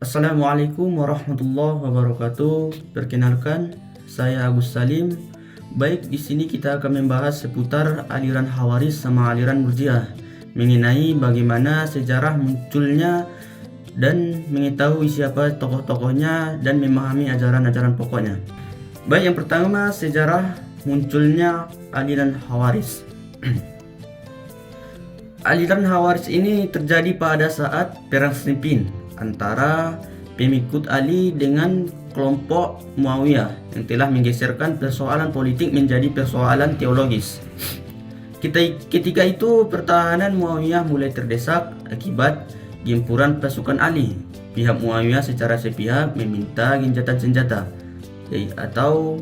Assalamualaikum warahmatullahi wabarakatuh. Perkenalkan, saya Agus Salim. Baik, di sini kita akan membahas seputar aliran Khawarij sama aliran Murji'ah, mengenai bagaimana sejarah munculnya dan mengetahui siapa tokoh-tokohnya dan memahami ajaran-ajaran pokoknya. Baik, yang pertama sejarah munculnya aliran Khawarij. Aliran Khawarij ini terjadi pada saat perang Siffin antara pengikut Ali dengan kelompok Muawiyah yang telah menggeserkan persoalan politik menjadi persoalan teologis. Ketika itu pertahanan Muawiyah mulai terdesak akibat gempuran pasukan Ali. Pihak Muawiyah secara sepihak meminta gencatan senjata atau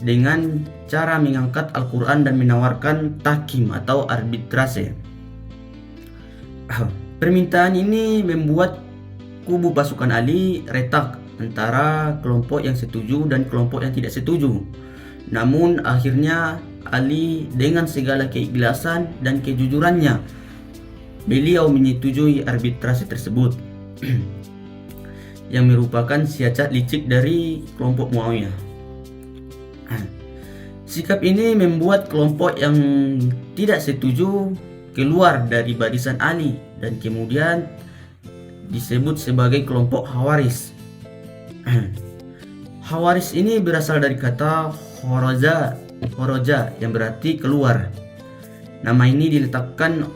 dengan cara mengangkat Al-Quran dan menawarkan tahkim atau arbitrase. Permintaan ini membuat kubu pasukan Ali retak antara kelompok yang setuju dan kelompok yang tidak setuju. Namun akhirnya Ali dengan segala keikhlasan dan kejujurannya, beliau menyetujui arbitrasi tersebut yang merupakan siasat licik dari kelompok Muawiyah. Sikap ini membuat kelompok yang tidak setuju keluar dari barisan Ali dan kemudian disebut sebagai kelompok Khawarij. Khawarij ini berasal dari kata kharaja yang berarti keluar. Nama ini diletakkan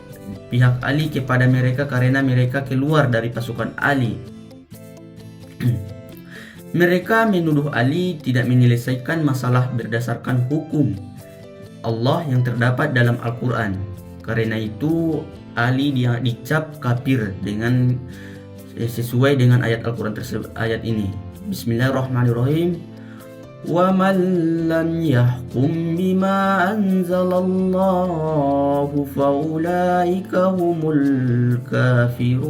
pihak Ali kepada mereka karena mereka keluar dari pasukan Ali. Mereka menuduh Ali tidak menyelesaikan masalah berdasarkan hukum Allah yang terdapat dalam Al-Quran. Karena itu Ali dicap kafir dengan sesuai dengan ayat Al-Quran tersebut. Ayat ini, Bismillahirrahmanirrahim. Wa man lam yahkum bima anzalallahu faulaika humul kafirun.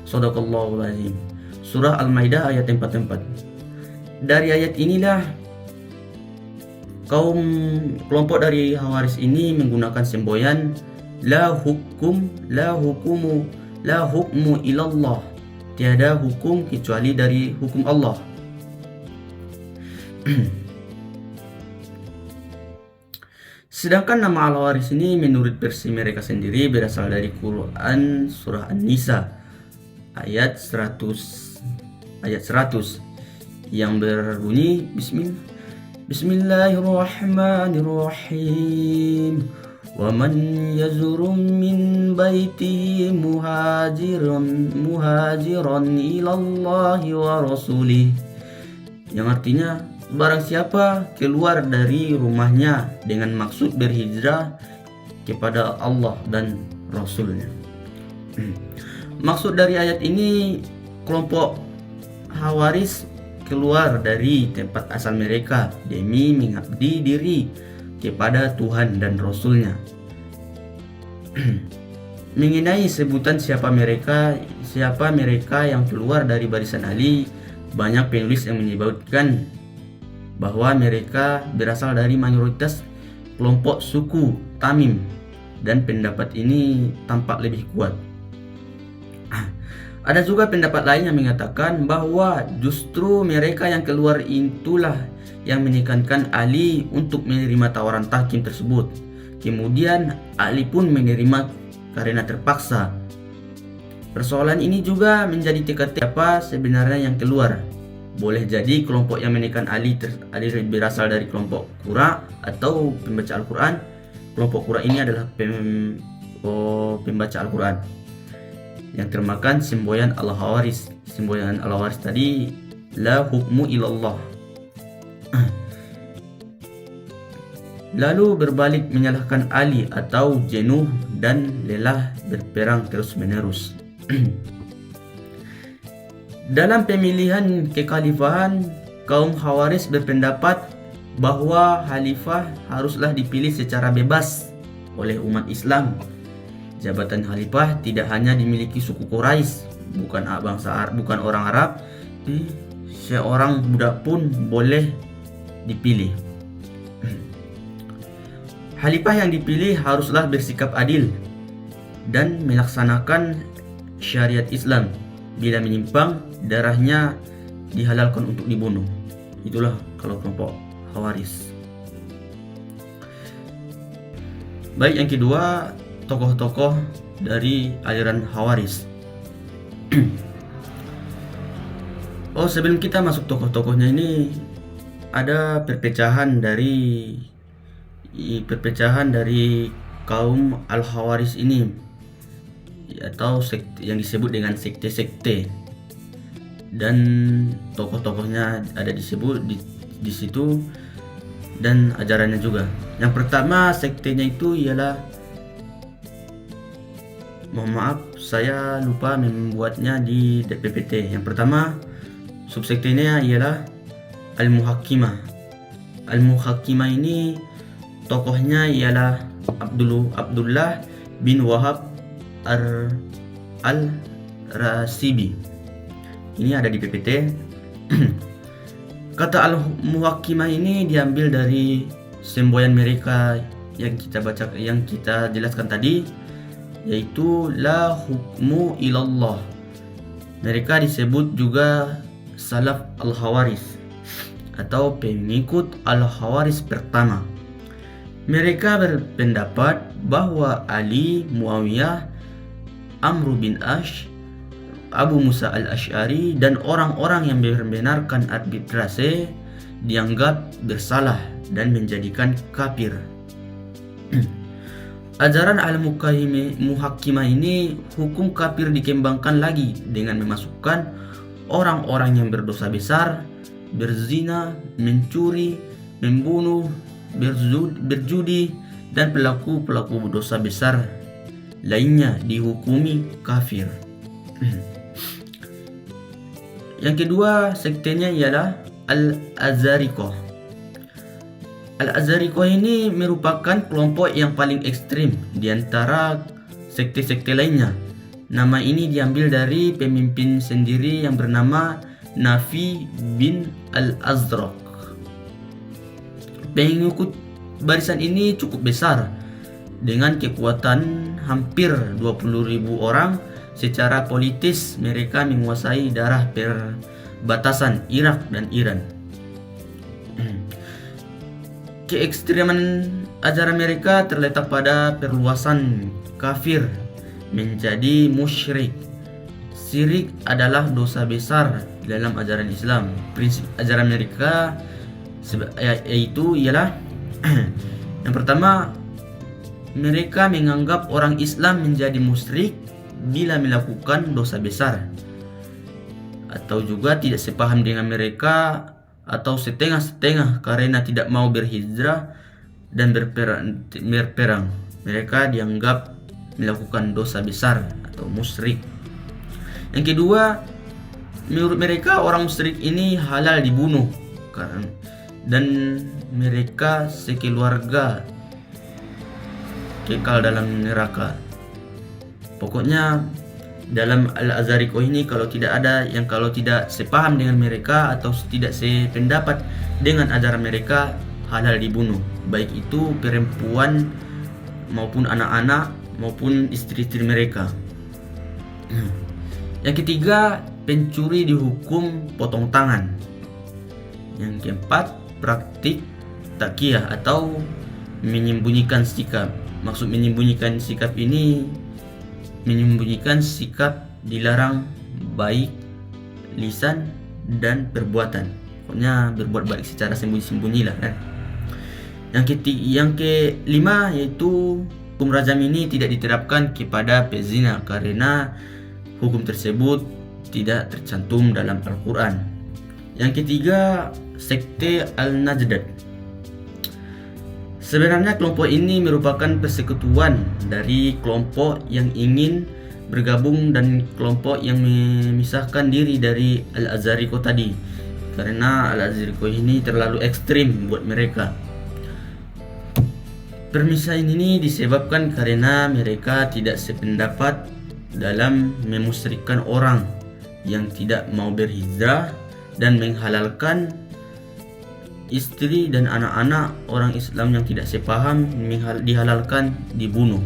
Shadaqallahul azim. Surah Al-Maidah ayat 44. Dari ayat inilah kelompok dari Khawarij ini menggunakan semboyan la hukmu ilallah, tiada hukum kecuali dari hukum Allah. Sedangkan nama Al-Khawarij ini menurut versi mereka sendiri berasal dari Quran surah An-Nisa ayat 100 yang berbunyi Bismillahirrahmanirrahim. Wa man yazrum min baitihi muhajiran ilallahi wa rasulih, yang artinya barang siapa keluar dari rumahnya dengan maksud berhijrah kepada Allah dan Rasulnya. Maksud dari ayat ini, kelompok Khawarij keluar dari tempat asal mereka demi mengabdi diri kepada Tuhan dan Rasulnya. Mengenai sebutan siapa mereka yang keluar dari barisan Ali, banyak penulis yang menyebutkan bahwa mereka berasal dari mayoritas kelompok suku Tamim, dan pendapat ini tampak lebih kuat. Ada juga pendapat lain yang mengatakan bahwa justru mereka yang keluar itulah yang menekankan Ali untuk menerima tawaran tahkim tersebut. Kemudian Ali pun menerima karena terpaksa. Persoalan ini juga menjadi teka-teki apa sebenarnya yang keluar. Boleh jadi kelompok yang menekan Ali berasal dari kelompok Qura atau pembaca Al-Quran. Kelompok Qura ini adalah pembaca Al-Quran yang termakan semboyan Al-Khawarij. Semboyan Al-Khawarij tadi la hukmu ilallah. Lalu berbalik menyalahkan Ali atau jenuh dan lelah berperang terus-menerus. Dalam pemilihan kekhalifahan, kaum Khawarij berpendapat bahwa khalifah haruslah dipilih secara bebas oleh umat Islam. Jabatan khalifah tidak hanya dimiliki suku Quraisy, bukan orang Arab, seorang budak pun boleh dipilih. Khalifah yang dipilih haruslah bersikap adil dan melaksanakan syariat Islam. Bila menyimpang, darahnya dihalalkan untuk dibunuh. Itulah kalau kelompok Khawaris. Baik, yang kedua, tokoh-tokoh dari aliran Khawaris. Sebelum kita masuk tokoh-tokohnya ini, ada perpecahan dari kaum Al-Khawaris ini, atau yang disebut dengan sekte-sekte, dan tokoh-tokohnya ada disebut di situ, dan ajarannya juga. Yang pertama sektenya itu ialah, mohon maaf saya lupa membuatnya di PPT. Yang pertama subsektenya ialah Al-Muhakkimah. Al-Muhakkimah ini tokohnya ialah Abdullah bin Wahab Al-Rasibi. Ini ada di PPT. Kata Al-Muhakkimah ini diambil dari semboyan mereka yang kita jelaskan tadi, yaitu la hukmu ilallah. Mereka disebut juga Salaf Al-Khawaris atau pengikut Al-Khawaris pertama. Mereka berpendapat bahwa Ali, Muawiyah, Amr bin Ash, Abu Musa al-Ash'ari, dan orang-orang yang membenarkan arbitrase dianggap bersalah dan menjadikan kafir. Ajaran Al-Muhakkimah ini, hukum kafir dikembangkan lagi dengan memasukkan orang-orang yang berdosa besar, berzina, mencuri, membunuh, berjudi, dan pelaku-pelaku dosa besar lainnya dihukumi kafir. Yang kedua sektenya ialah Al-Azariqah. Al-Azariqah ini merupakan kelompok yang paling ekstrim di antara sekte-sekte lainnya. Nama ini diambil dari pemimpin sendiri yang bernama Nafi bin Al-Azraq. Pengikut barisan ini cukup besar dengan kekuatan hampir 20.000 orang. Secara politis mereka menguasai daerah perbatasan Irak dan Iran. Keekstreman ajaran mereka terletak pada perluasan kafir menjadi musyrik. Syirik adalah dosa besar dalam ajaran Islam. Prinsip ajaran mereka yaitu ialah yang pertama, mereka menganggap orang Islam menjadi musyrik bila melakukan dosa besar, atau juga tidak sepaham dengan mereka, atau setengah-setengah karena tidak mau berhijrah dan berperang. Mereka dianggap melakukan dosa besar atau musyrik. Yang kedua, menurut mereka orang musyrik ini halal dibunuh dan mereka sekeluarga kekal dalam neraka. Pokoknya dalam Al-Azariqah ini kalau tidak sepaham dengan mereka atau tidak sependapat dengan ajaran mereka, halal dibunuh, baik itu perempuan maupun anak-anak maupun istri-istri mereka. Yang ketiga, pencuri dihukum potong tangan. Yang keempat, praktik taqiyah atau menyembunyikan sikap. Maksud menyembunyikan sikap ini, menyembunyikan sikap dilarang baik lisan dan perbuatan. Pokoknya berbuat baik secara sembunyi-sembunyi lah kan. Yang kelima yaitu hukum rajam ini tidak diterapkan kepada pezina karena hukum tersebut tidak tercantum dalam Al-Quran. Yang ketiga, sekte Al-Najdat. Sebenarnya kelompok ini merupakan persekutuan dari kelompok yang ingin bergabung dan kelompok yang memisahkan diri dari Al-Azariqah tadi, karena Al-Azariqah ini terlalu ekstrim buat mereka. Permisahan ini disebabkan karena mereka tidak sependapat dalam memusyrikkan orang yang tidak mau berhijrah dan menghalalkan istri dan anak-anak orang Islam yang tidak sepaham dihalalkan dibunuh.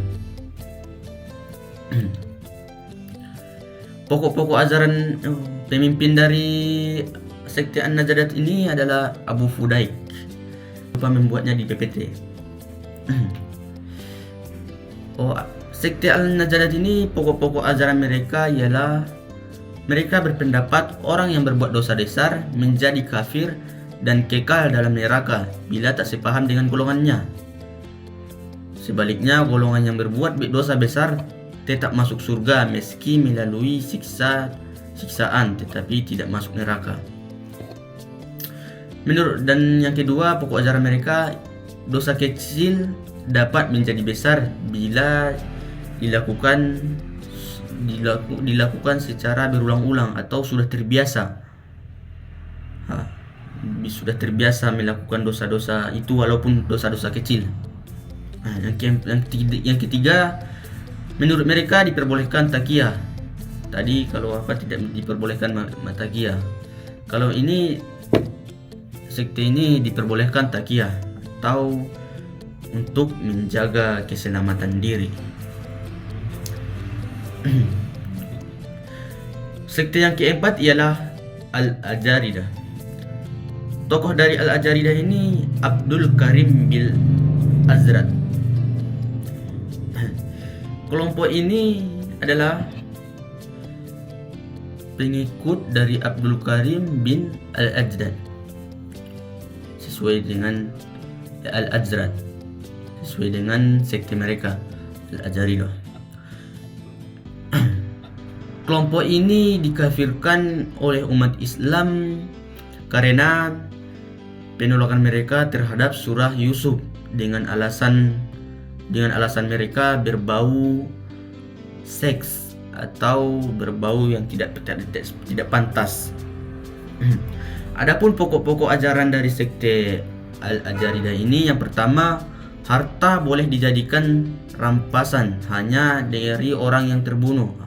Pokok-pokok ajaran pemimpin dari sekte An-Najadat ini adalah Abu Fudaik, lupa membuatnya di PPT. Sekte Al-Najadat ini pokok-pokok ajaran mereka ialah mereka berpendapat orang yang berbuat dosa besar menjadi kafir dan kekal dalam neraka bila tak sepaham dengan golongannya. Sebaliknya, golongan yang berbuat dosa besar tetap masuk surga meski melalui siksaan tetapi tidak masuk neraka. Dan yang kedua, pokok ajaran mereka, dosa kecil dapat menjadi besar bila dilakukan secara berulang-ulang atau sudah terbiasa. Sudah terbiasa melakukan dosa-dosa itu walaupun dosa-dosa kecil. Yang ketiga, menurut mereka diperbolehkan taqiyah. Tadi kalau tidak diperbolehkan taqiyah. Kalau ini sekte ini diperbolehkan taqiyah atau untuk menjaga keselamatan diri. Sekte yang keempat ialah Al-Ajaridah. Tokoh dari Al-Ajaridah ini Abdul Karim bin Azrad. Kelompok ini adalah pengikut dari Abdul Karim bin Al-Ajrad sesuai dengan Al-Ajrad, sesuai dengan sekte mereka Al-Ajaridah. Kelompok ini dikafirkan oleh umat Islam karena penolakan mereka terhadap surah Yusuf dengan alasan mereka berbau seks atau berbau yang tidak pantas. Adapun pokok-pokok ajaran dari sekte Al-Ajaridah ini, yang pertama, harta boleh dijadikan rampasan hanya dari orang yang terbunuh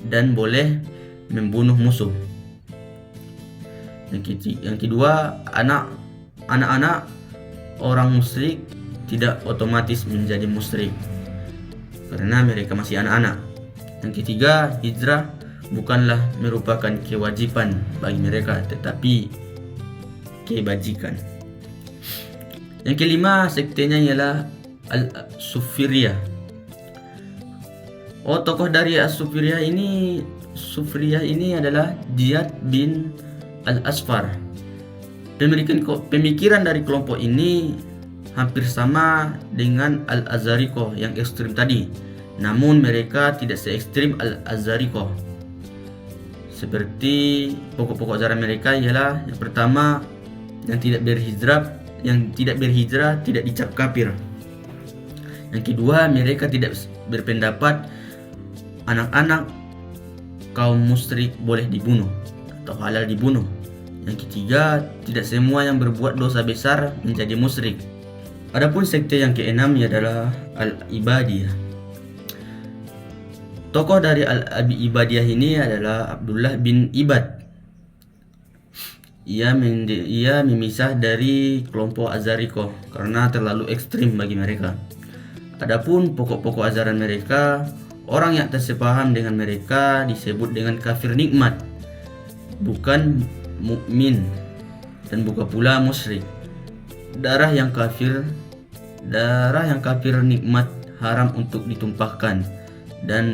dan boleh membunuh musuh. Yang kedua, anak-anak orang musyrik tidak otomatis menjadi musyrik karena mereka masih anak-anak. Yang ketiga, hijrah bukanlah merupakan kewajiban bagi mereka tetapi kebajikan. Yang kelima, sektenya ialah Al-Sufiriyah. Tokoh dari As-Sufiriyah ini adalah Ziyad bin Al-Asfar. Pemikiran dari kelompok ini hampir sama dengan Al-Azariqah yang ekstrim tadi, namun mereka tidak se-ekstrim Al-Azariqah. Seperti pokok-pokok ajaran mereka ialah, yang pertama, yang tidak berhijrah tidak dicap kafir. Yang kedua, mereka tidak berpendapat anak-anak kaum musyrik boleh dibunuh atau halal dibunuh. Yang ketiga, tidak semua yang berbuat dosa besar menjadi musyrik. Adapun sekte yang keenam adalah Al-Ibadiyah. Tokoh dari Al-Ibadiyah ini adalah Abdullah bin Ibad. Ia memisah dari kelompok Azariqah karena terlalu ekstrim bagi mereka. Adapun pokok-pokok ajaran mereka, orang yang tersepaham dengan mereka disebut dengan kafir nikmat, bukan mukmin, dan bukan pula musyrik. Darah yang kafir nikmat haram untuk ditumpahkan, dan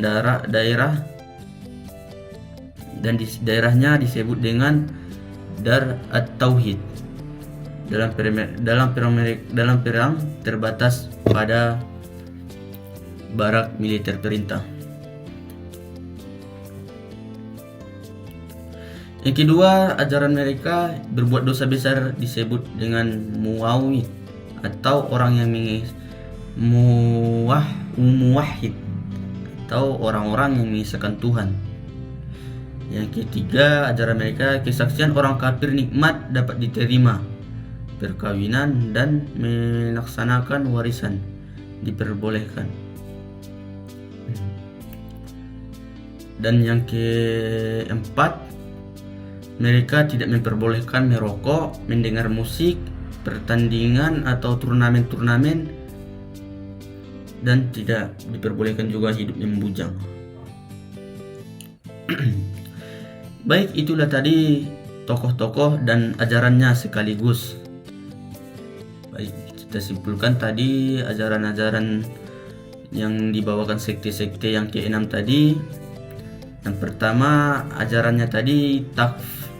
daerahnya disebut dengan Dar at-Tauhid dalam perang terbatas pada barak militer perintah. Yang kedua, ajaran mereka berbuat dosa besar disebut dengan muwahhid atau orang yang muwahhid atau orang-orang yang mengisahkan Tuhan. Yang ketiga, ajaran mereka, kesaksian orang kafir nikmat dapat diterima, perkawinan dan melaksanakan warisan diperbolehkan. Dan yang keempat, mereka tidak memperbolehkan merokok, mendengar musik, pertandingan atau turnamen-turnamen, dan tidak diperbolehkan juga hidup membujang. Baik, itulah tadi tokoh-tokoh dan ajarannya sekaligus. Baik, kita simpulkan tadi ajaran-ajaran yang dibawakan sekte-sekte yang keenam tadi. Yang pertama, ajarannya tadi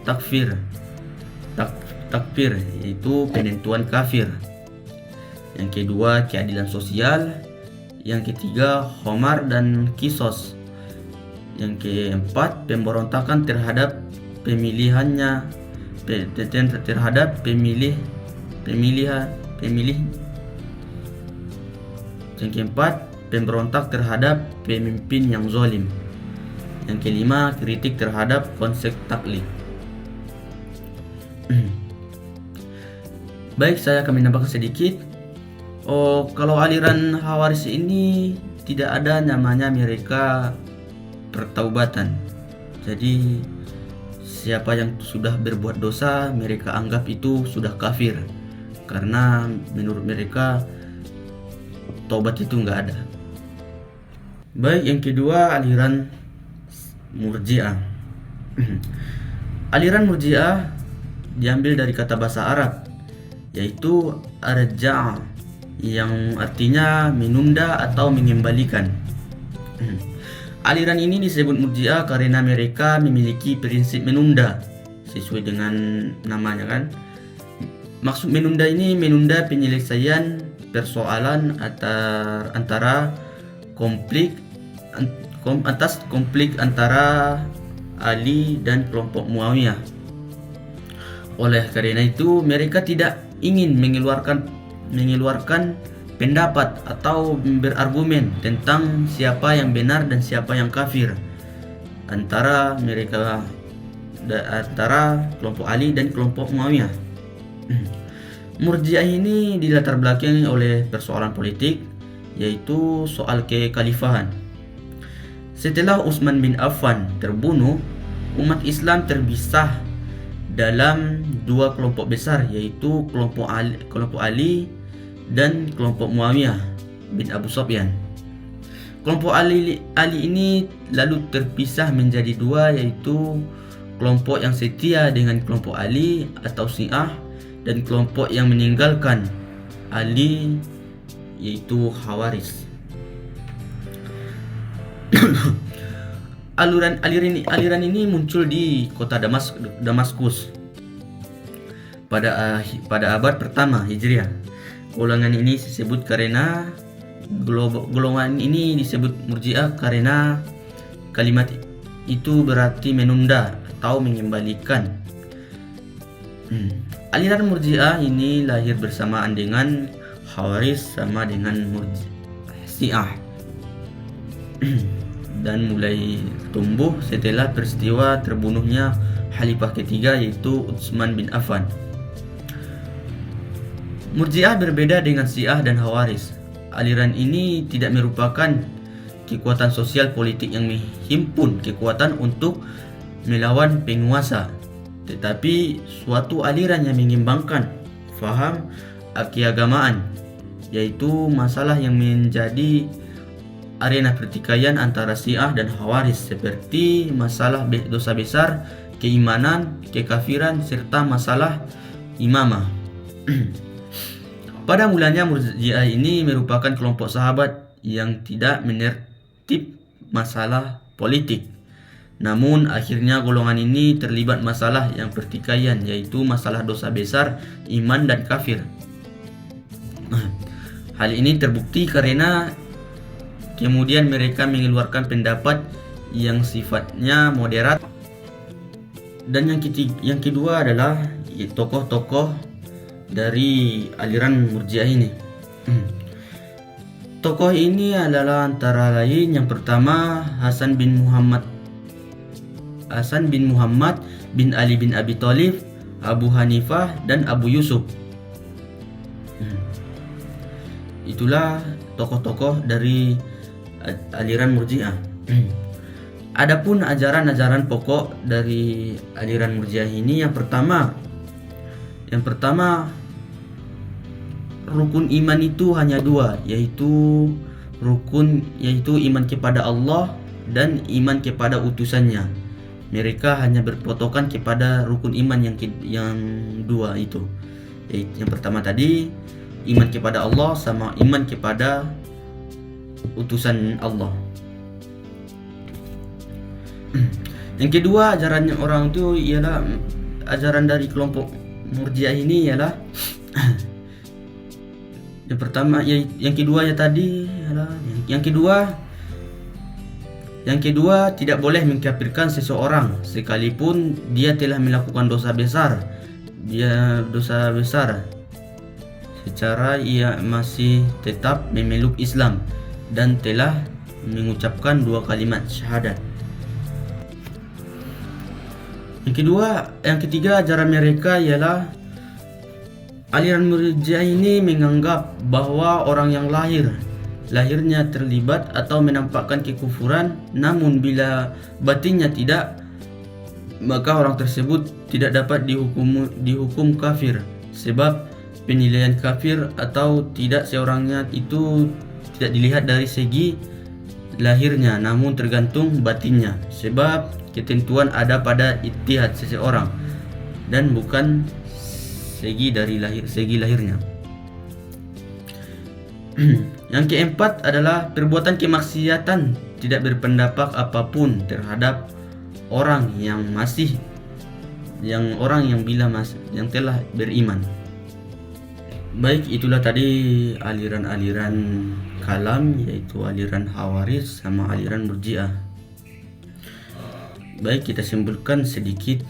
takfir, yaitu penentuan kafir. Yang kedua, keadilan sosial. Yang ketiga, homar dan kisos. Yang keempat, pemberontakan terhadap pemilihannya, terhadap pemilih. Yang keempat, pemberontak terhadap pemimpin yang zalim. Yang kelima, kritik terhadap konsep taklid. Baik, saya akan menambahkan sedikit. Kalau aliran Khawarij ini tidak ada namanya mereka pertaubatan. Jadi siapa yang sudah berbuat dosa mereka anggap itu sudah kafir, karena menurut mereka taubat itu nggak ada. Baik, yang kedua, aliran Murji'ah. Aliran Murji'ah diambil dari kata bahasa Arab, yaitu arja'a, yang artinya menunda atau mengembalikan. Aliran ini disebut Murji'ah karena mereka memiliki prinsip menunda, sesuai dengan namanya kan. Maksud menunda ini menunda penyelesaian persoalan antara konflik antara Ali dan kelompok Muawiyah. Oleh karena itu mereka tidak ingin mengeluarkan pendapat atau berargumen tentang siapa yang benar dan siapa yang kafir antara kelompok Ali dan kelompok Muawiyah. Murji'ah ini dilatar belakangi oleh persoalan politik, yaitu soal kekhalifahan. Setelah Utsman bin Affan terbunuh, umat Islam terpisah dalam dua kelompok besar, yaitu kelompok Ali dan kelompok Muawiyah bin Abu Sufyan. Kelompok Ali ini lalu terpisah menjadi dua, yaitu kelompok yang setia dengan kelompok Ali atau Syiah, dan kelompok yang meninggalkan Ali yaitu Khawarij. Aliran ini muncul di kota Damaskus pada abad pertama Hijriah. Golongan ini disebut Murji'ah karena kalimat itu berarti menunda atau mengembalikan. Aliran Murji'ah ini lahir bersamaan dengan Khawarij sama dengan Syiah dan mulai tumbuh setelah peristiwa terbunuhnya Khalifah ketiga, yaitu Utsman bin Affan. Murji'ah berbeda dengan Syiah dan Khawarij. Aliran ini tidak merupakan kekuatan sosial politik yang menghimpun kekuatan untuk melawan penguasa, tetapi suatu aliran yang mengembangkan faham keagamaan, yaitu masalah yang menjadi arena pertikaian antara Syiah dan Khawarij, seperti masalah dosa besar, keimanan, kekafiran, serta masalah imamah. Pada mulanya Murji'ah ini merupakan kelompok sahabat yang tidak menertib masalah politik. Namun akhirnya golongan ini terlibat masalah yang pertikaian, yaitu masalah dosa besar, iman dan kafir. Hal ini terbukti karena kemudian mereka mengeluarkan pendapat yang sifatnya moderat. Dan yang kedua adalah tokoh-tokoh dari aliran Murji'ah ini. Tokoh ini adalah antara lain yang pertama Hasan bin Muhammad bin Ali bin Abi Thalib, Abu Hanifah dan Abu Yusuf. Itulah tokoh-tokoh dari aliran Murji'ah. Adapun ajaran-ajaran pokok dari aliran Murji'ah ini, yang pertama rukun iman itu hanya dua, yaitu iman kepada Allah dan iman kepada utusannya. mereka hanya berpatokan kepada rukun iman yang dua itu. Yang pertama tadi iman kepada Allah sama iman kepada utusan Allah. Yang kedua, ajarannya orang itu ialah ajaran dari kelompok Murji'ah ini ialah yang pertama yang kedua ya tadi ialah yang kedua tidak boleh mengkafirkan seseorang sekalipun dia telah melakukan dosa besar. Secara ia masih tetap memeluk Islam dan telah mengucapkan 2 kalimat syahadat. Yang ketiga ajaran mereka ialah aliran Murji'ah ini menganggap bahwa orang yang lahirnya terlibat atau menampakkan kekufuran, namun bila batinnya tidak, maka orang tersebut tidak dapat dihukum kafir, sebab penilaian kafir atau tidak seorangnya itu tidak dilihat dari segi lahirnya, namun tergantung batinnya, sebab ketentuan ada pada ijtihad seseorang dan bukan segi lahirnya. Yang keempat adalah perbuatan kemaksiatan tidak berpendapat apapun terhadap orang yang telah beriman. Baik, itulah tadi aliran-aliran kalam, yaitu aliran Khawarij sama aliran Murji'ah. Baik, kita simpulkan sedikit.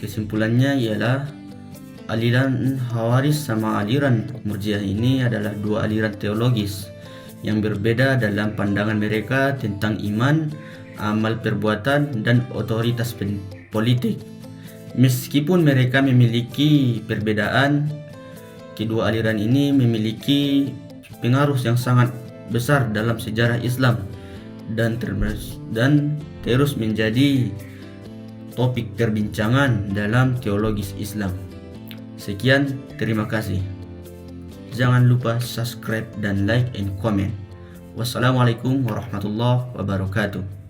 Kesimpulannya ialah aliran Khawarij sama aliran Murji'ah ini adalah dua aliran teologis yang berbeda dalam pandangan mereka tentang iman, amal perbuatan, dan otoritas politik. Meskipun mereka memiliki perbedaan, kedua aliran ini memiliki pengaruh yang sangat besar dalam sejarah Islam dan terus menjadi topik perbincangan dalam teologis Islam. Sekian, terima kasih. Jangan lupa subscribe dan like and comment. Wassalamualaikum warahmatullahi wabarakatuh.